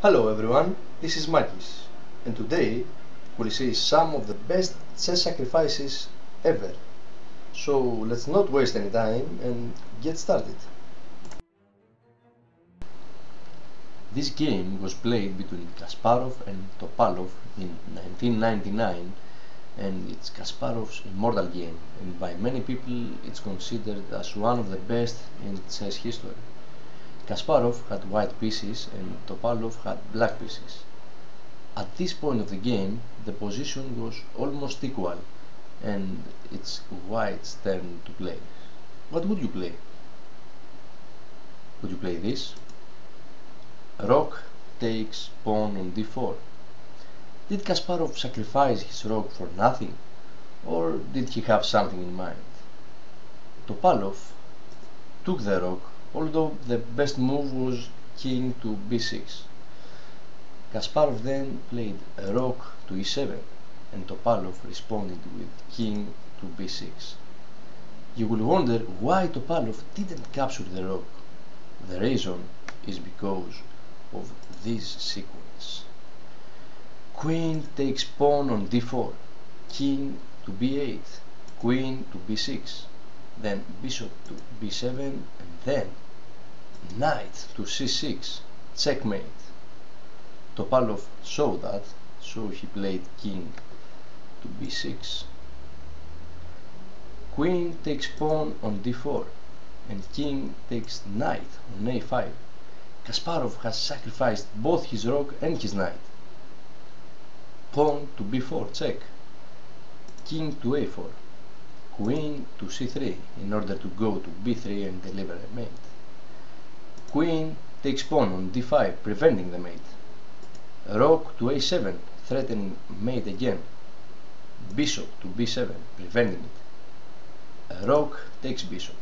Hello everyone, this is Makis, and today we'll see some of the best chess sacrifices ever. So let's not waste any time and get started. This game was played between Kasparov and Topalov in 1999, and it's Kasparov's immortal game, and by many people it's considered as one of the best in chess history. Kasparov had white pieces and Topalov had black pieces. At this point of the game, the position was almost equal, and it's white's turn to play. What would you play? Would you play this? Rook takes pawn on d4. Did Kasparov sacrifice his rook for nothing, or did he have something in mind? Topalov took the rook, although the best move was king to b6. Kasparov then played a rook to e7, and Topalov responded with king to b6. You will wonder why Topalov didn't capture the rook. The reason is because of this sequence. Queen takes pawn on d4, king to b8, queen to b6, then bishop to b7, and then knight to c6, checkmate. Topalov saw that, so he played king to b6. Queen takes pawn on d4, and king takes knight on a5. Kasparov has sacrificed both his rook and his knight. Pawn to b4, check. King to a4. Queen to c3 in order to go to b3 and deliver a mate. Queen takes pawn on d5, preventing the mate. Rook to a7, threatening mate again. Bishop to b7, preventing it. Rook takes bishop.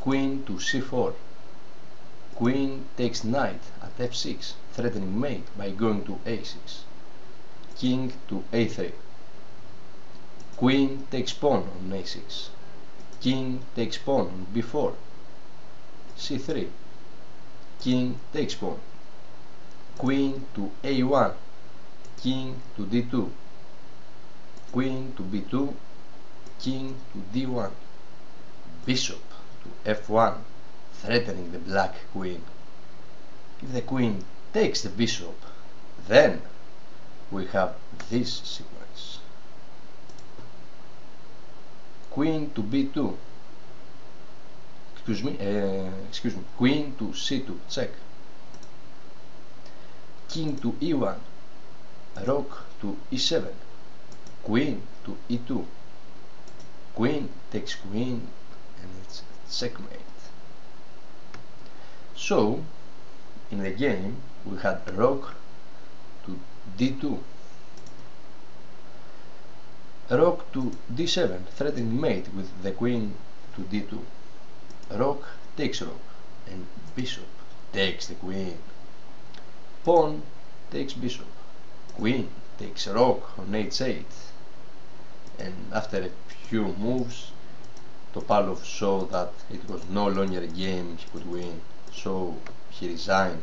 Queen to c4. Queen takes knight at f6, threatening mate by going to a6. King to a3. Queen takes pawn on a6. King takes pawn on b4. c3. King takes pawn. Queen to a1. King to d2. Queen to b2. King to d1. Bishop to f1, threatening the black queen. If the queen takes the bishop, then we have this sequence. Queen to b2. Excuse me. Queen to c2, check. King to e1. Rook to e7. Queen to e2. Queen takes queen, and it's checkmate. So, in the game, we had rook to d2. Rook to d7, threatening mate with the queen to d2. Rook takes rook, and bishop takes the queen. Pawn takes bishop. Queen takes rook on h8. And after a few moves, Topalov saw that it was no longer a game he could win, so he resigned.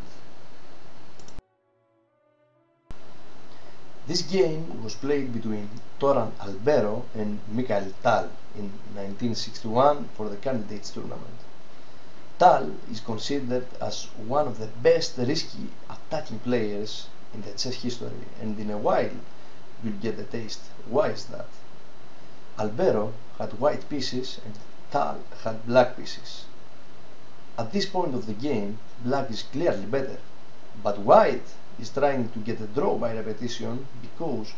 This game was played between Albero and Mikhail Tal in 1961 for the Candidates Tournament. Tal is considered as one of the best risky attacking players in the chess history, and in a while you'll get a taste. Why is that? Albero had white pieces and Tal had black pieces. At this point of the game, black is clearly better, but white is trying to get a draw by repetition because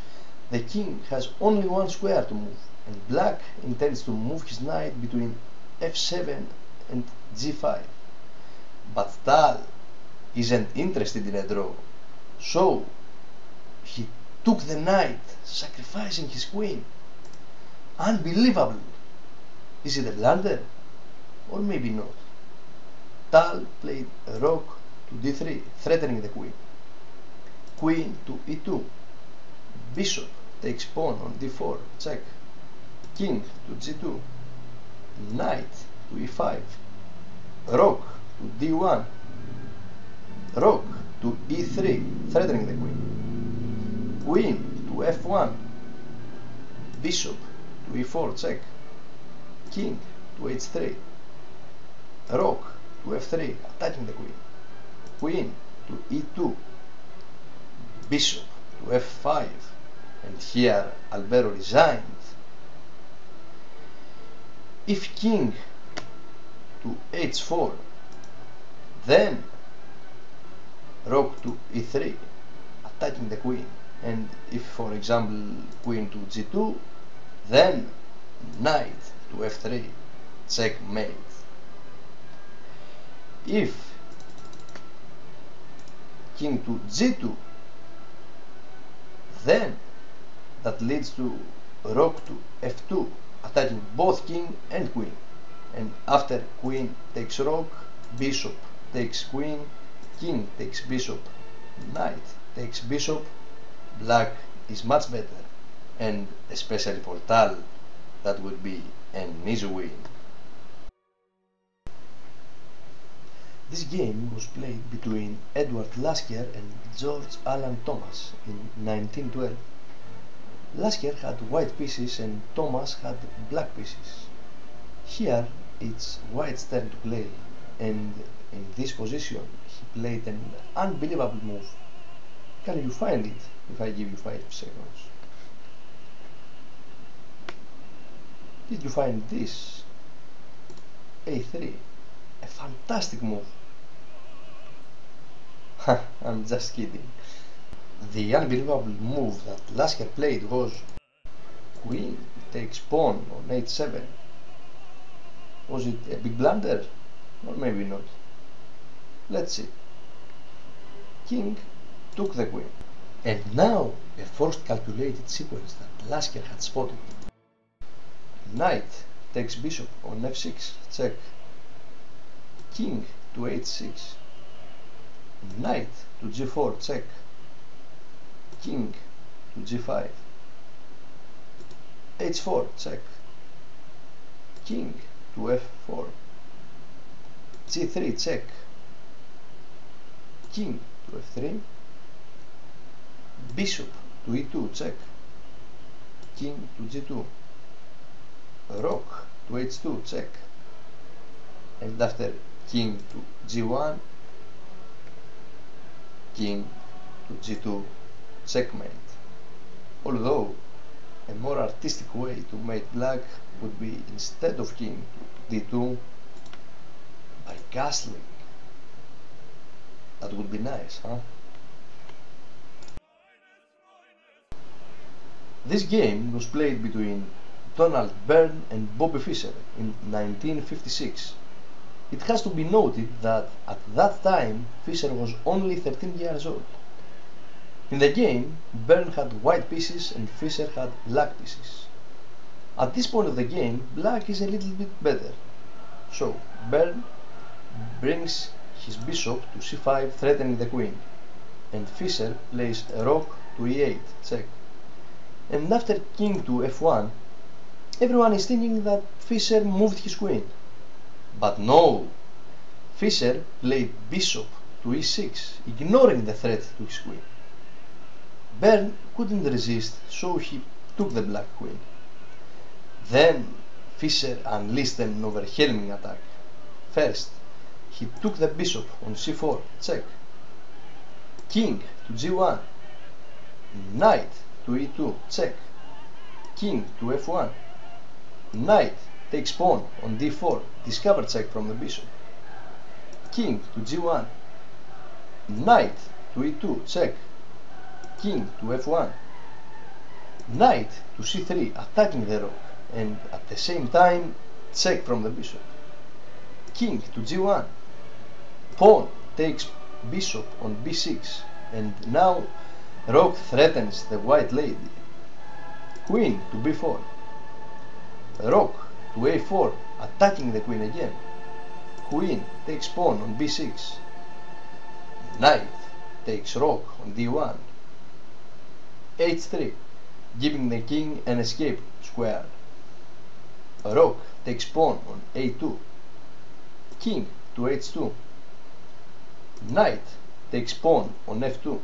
the king has only one square to move, and black intends to move his knight between f7 and g5. But Tal isn't interested in a draw, so he took the knight, sacrificing his queen. Unbelievable! Is it a blunder? Or maybe not. Tal played a rook to d3, threatening the queen. Queen to e2. Bishop takes pawn on d4, check. King to g2. Knight to e5. Rook to d1. Rook to e3, threatening the queen. Queen to f1, bishop to e4, check. King to h3, rook to f3, attacking the queen. Queen to e2, bishop to f5, and here Albero resigned. If king to h4, then rook to e3, attacking the queen, and if, for example, queen to g2, then knight to f3, checkmate. If king to g2, then that leads to rook to f2, attacking both king and queen, and after queen takes rook, bishop takes queen, king takes bishop, knight takes bishop, black is much better, and especially for Tal, that would be an easy win. This game was played between Edward Lasker and George Alan Thomas in 1912. Lasker had white pieces and Thomas had black pieces. Here it's white's turn to play, and in this position he played an unbelievable move. Can you find it if I give you 5 seconds? Did you find this? A3, a fantastic move. I'm just kidding. The unbelievable move that Lasker played was queen takes pawn on h7. Was it a big blunder? Or maybe not. Let's see. King took the queen. And now a forced calculated sequence that Lasker had spotted. Knight takes bishop on f6, check. King to h6. Knight to g4, check. King to g5. h4, check. King to f4. g3, check. King to f3. Bishop to e2, check. King to g2. Rook to h2, check. And after king to g1, king to g2, checkmate. Although a more artistic way to make black would be, instead of king to d2, by castling. That would be nice, huh? This game was played between Donald Byrne and Bobby Fischer in 1956. It has to be noted that at that time Fischer was only 13 years old. In the game, Byrne had white pieces and Fischer had black pieces. At this point of the game, black is a little bit better. So Byrne brings his bishop to c5, threatening the queen, and Fischer plays a rook to e8, check. And after king to f1, everyone is thinking that Fischer moved his queen. But no! Fischer played bishop to e6, ignoring the threat to his queen. Byrne couldn't resist, so he took the black queen. Then Fischer unleashed an overwhelming attack. First, he took the bishop on c4, check. King to g1. Knight to e2, check. King to f1. Knight takes pawn on d4, discover check from the bishop. King to g1. Knight to e2, check. King to f1. Knight to c3, attacking the rook, and at the same time check from the bishop. King to g1. Pawn takes bishop on b6, and now rook threatens the white lady. Queen to b4. Rook to a4, attacking the queen again. Queen takes pawn on b6. Knight takes rook on d1. h3, giving the king an escape square. Rook takes pawn on a2. King to h2. Knight takes pawn on f2,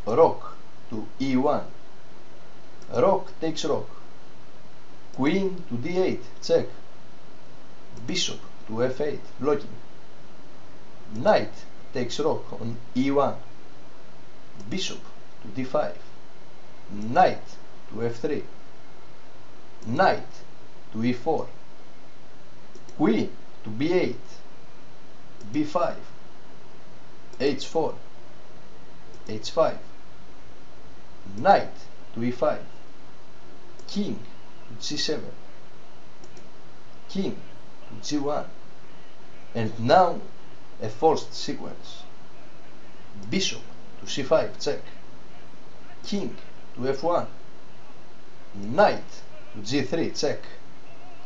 rook to e1, rook takes rook, queen to d8, check, bishop to f8, blocking, knight takes rook on e1, bishop to d5, knight to f3, knight to e4, queen to b8, b5, h4, h5, knight to e5, king to g7, king to g1, and now a forced sequence, bishop to c5, check, king to f1, knight to g3, check,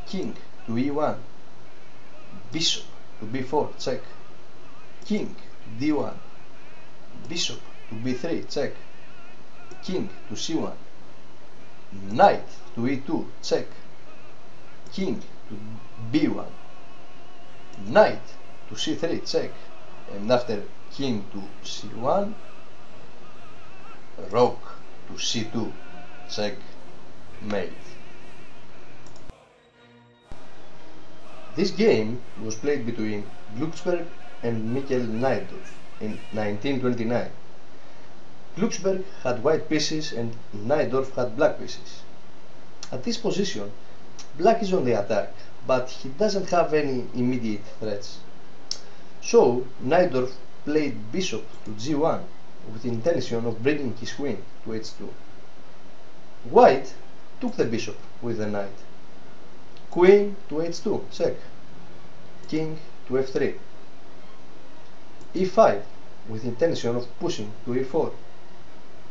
king to e1, bishop to b4, check, king to d1, bishop to b3, check, king to c1, knight to e2, check, king to b1, knight to c3, check, and after king to c1, rook to c2, check, mate. This game was played between Glucksberg and Najdorf in 1929. Glucksberg had white pieces and Najdorf had black pieces. At this position, black is on the attack, but he doesn't have any immediate threats. So Najdorf played bishop to g1 with the intention of bringing his queen to h2. White took the bishop with the knight. Queen to h2, check. King to f3. e5 with intention of pushing to e4.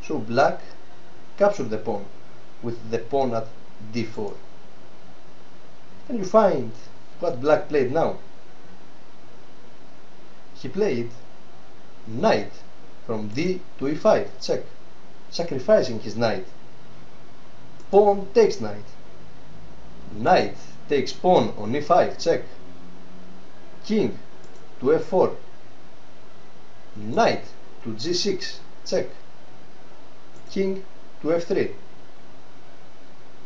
So black captured the pawn with the pawn at d4. Can you find what black played now? He played knight from d to e5, check, sacrificing his knight. Pawn takes knight. Knight takes pawn on e5, check. King to f4. Knight to g6, check. King to f3.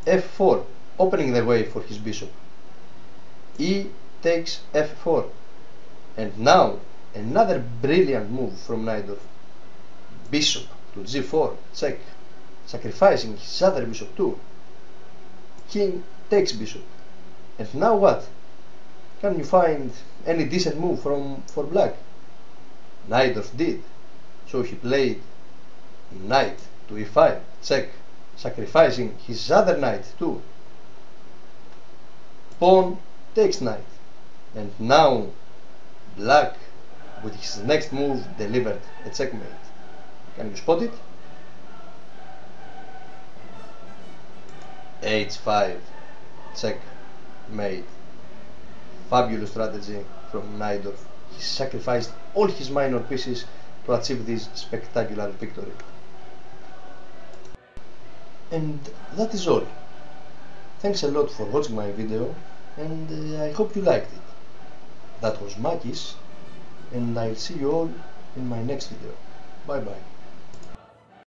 f4, opening the way for his bishop. E takes f4. And now another brilliant move from Najdorf. Bishop to g4, check, sacrificing his other bishop too. King takes bishop. And now what? Can you find any decent move for black? Najdorf did. So he played knight to e5, check, sacrificing his other knight too. Pawn takes knight. And now black with his next move delivered a checkmate. Can you spot it? h5, checkmate. Fabulous strategy from Najdorf. He sacrificed all his minor pieces to achieve this spectacular victory. And that is all. Thanks a lot for watching my video, and I hope you liked it. That was Makis, and I'll see you all in my next video. Bye bye.